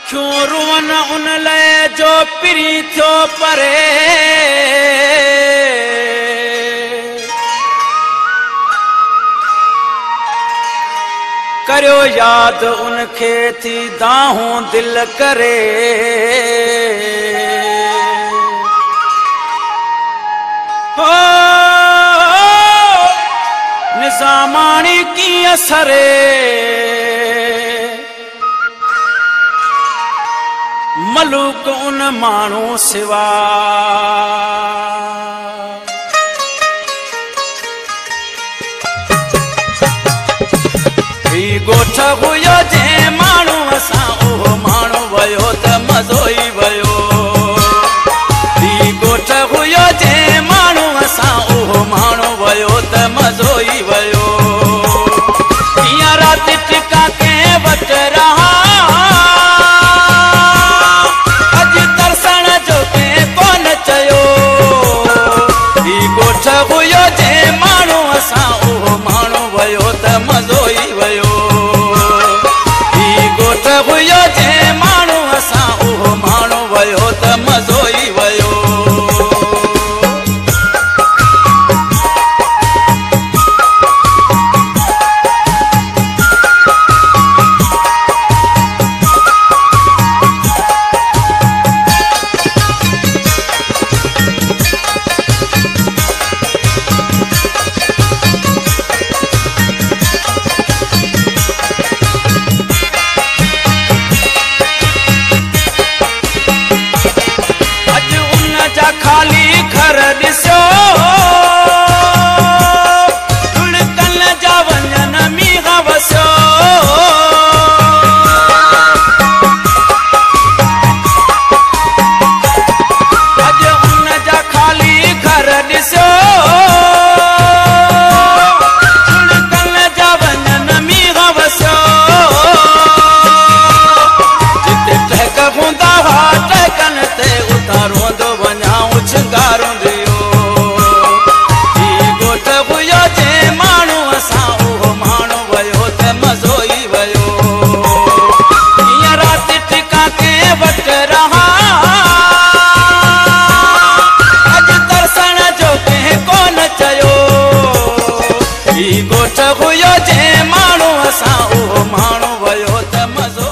अखियूं रुअन उन लाइ जो पिरी थियो परे करियो याद उनखे थी दाहूं दिल करे हो निज़ामाणी कीअं सरे मलूक उन माण्हू सिवा गोठ हुयो जंहिं माण्हू सां उहो माण्हू वियो त मज़ो ई वियो गोठ हुयो जंहिं माण्हू सां उहो माण्हू वियो त मज़ो ई वियो कीअं राति टिका कंहिं वटि रहा अॼु तरसण जो कंहिं कोन चयो गोठ हुयो जंहिं माण्हू सां उहो माण्हू वियो त मज़ो ई वियो हुयो जंहिं माण्हू सां उहो माण्हू वियो त मज़ो ई वियो खाली घर ॾिसो धुड़कन जा वञन मींहं वसियो अॼु उन जा खाली घर ॾिसो धुड़कन जा वञन मींहं वसियो जिते टहक हूंदा हुआ टहकन ते उतां रोंदो शिंगारूं दियो गोठ हुयो जंहिं माण्हू सां उहो माण्हू वियो त मज़ो ई वियो कीअं राति टिका कंहिं वटि रहा अॼु तरसण जो कंहिं कोन चयो गोठ हुयो जंहिं माण्हू सां उहो माण्हू वियो त मज़ो